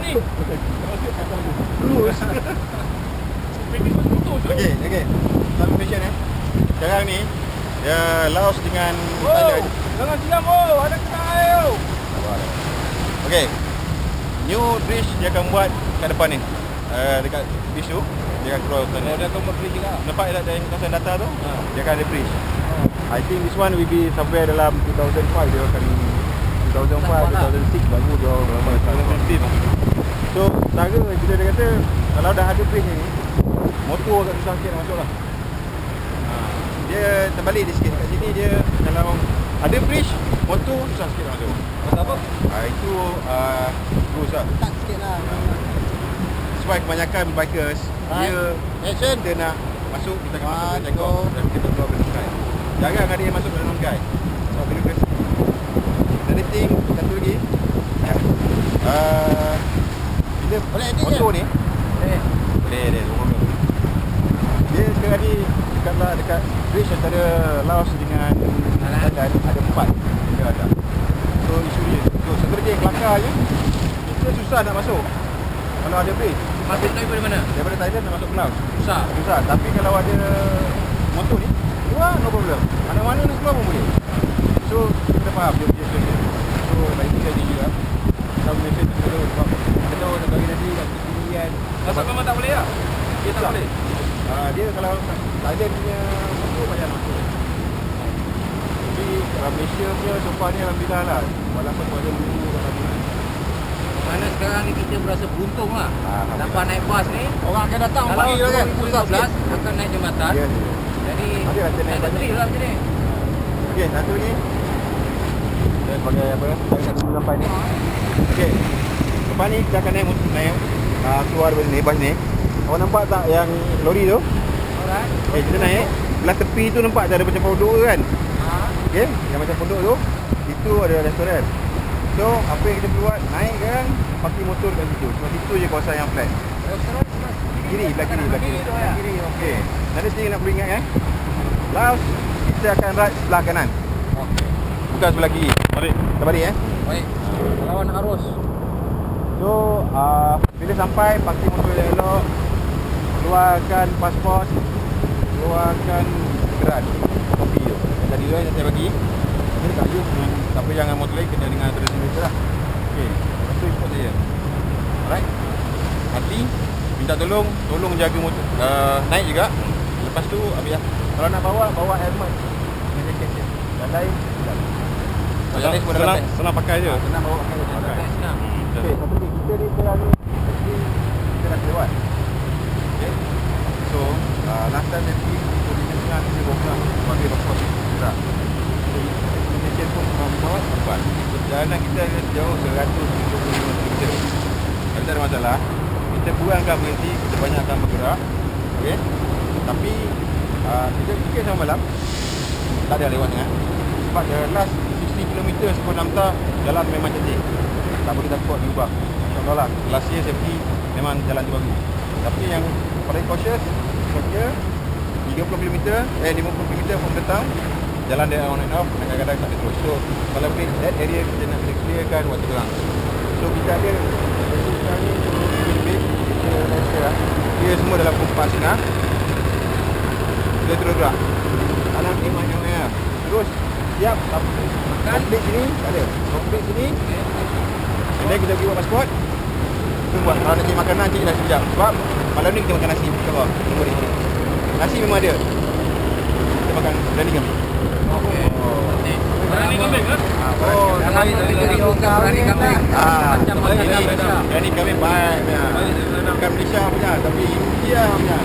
ni. Terus. Okey. Satu mission Sekarang ni dia Laos dengan Thailand. Jangan siam ada kena air. Okey. New bridge dia akan buat kat depan ni. Dekat bridge tu dia akan cross sana. Dia akan buat bridge juga. Nampak tak dari kawasan data tu? Dia akan ada bridge. I think this one will be somewhere dalam 2005 dia akan 2006 baru dia ramai So cara bila dia kata kalau dah ada bridge ni motor agak susah sikit nak masuk lah. Dia terbalik dia sikit. Kat sini dia kalau ada bridge motor susah sikit nak masuk. Pasal apa? Itu rules lah. Tak sikit lah. Sebab kebanyakan bikers dia action dia nak masuk kita akan masuk ke jangkau dan kita keluar ke sky. Jarang ada yang masuk ke dalam sky. Sebab birokrasi. Ada thing satu lagi. Bila motor ni boleh dia sekarang ni dekat bridge antara Laos dengan Thailand ada 4 dia ada. So isu dia satu lagi yang kelakar je kita susah nak masuk kalau ada bridge. Masuk daripada mana? Daripada Thailand nak masuk ke Laos Susah. tapi kalau ada motor ni keluar no problem, mana-mana nak keluar pun boleh. So kita faham dia punya solution. So lagi tu saya juga kita mesti dulu sebab kita nak bagi nanti kat sini kan. Pasal memang tak boleh lah. Dia tak boleh. Dia kalau Thailand punya motor banyak masuk. Tapi kalau Malaysia punya so far ni alhamdulillah lah. Walaupun ada dulu alhamdulillah. Mana sekarang ni kita berasa beruntung lah. Dapat naik bas ni. Orang akan datang Dalam pagi lah kan. 2015 akan naik jambatan. Ya. Jadi Ada rasa naik ada banyak. thrill lah macam ni. Okey, satu ni saya pakai apa? Saya satu sampai ni. Okey. Lepas ni kita akan naik keluar dari sini, bas ni. Awak nampak tak yang lori tu? Alright. Kita naik. Belah tepi tu nampak ada macam pondok kan? Okey, yang macam pondok tu itu ada restoran. So, apa yang kita buat? Naik kan, parking motor kat situ. Sebab situ je kawasan yang flat. Restoran Kiri, belah kiri. Belah kiri. Okey. Ada thing nak perlu ingat Laos kita akan ride sebelah kanan. Bukan sebelah kiri. Kita balik Baik. Lawan arus. So, bila sampai parking motor yang elok, keluarkan pasport, keluarkan geran, kopi tu. Tadi tu yang saya bagi. Ini tak use dengan siapa jangan motor lain kena dengan terus ni lah. Okey, lepas tu ikut saya. Alright. Hati minta tolong jaga motor. Naik juga. Lepas tu habis lah. Kalau nak bawa helmet dengan jaket je. Dan lain tidak. Yang lain semua dalam senang pakai je. Senang bawa pakai je. Senang. Okey, satu lagi kita ni sekarang ni mesti kita dah lewat. Okey. So, last time nanti kita tengah kita buka bagi pasport kita. Jadi, pun bawa tempat. Perjalanan kita sejauh 175 km. Tapi tak ada masalah. Kita kurangkan berhenti, kita banyakkan bergerak. Okey. Tapi kita fikir sama malam tak ada lewat dengan. Sebab the last 60 km sebelum Namta jalan memang cantik. Tak boleh takut diubah. InsyaAllah lah. Last year safety memang jalan tu bagus. Tapi yang paling cautious sebenarnya 30 km 50 km pun datang jalan dia on and off, kadang-kadang tak ada terus. So kalau that area kita nak clearkan waktu terang. So kita ada sekarang ni lebih kita rasa dia semua dalam kompas ni dia terus gerak kanan emak terus siap komplit sini tak ada komplit sini dan kita pergi buat pasport kita buat kalau nak cari makanan cari dah sekejap sebab malam ni kita makan nasi insyaAllah nasi memang ada kita makan berani kami Berani kambing kan? Berani kambing. Berani kambing baik punya. Bukan Malaysia punya tapi India punya.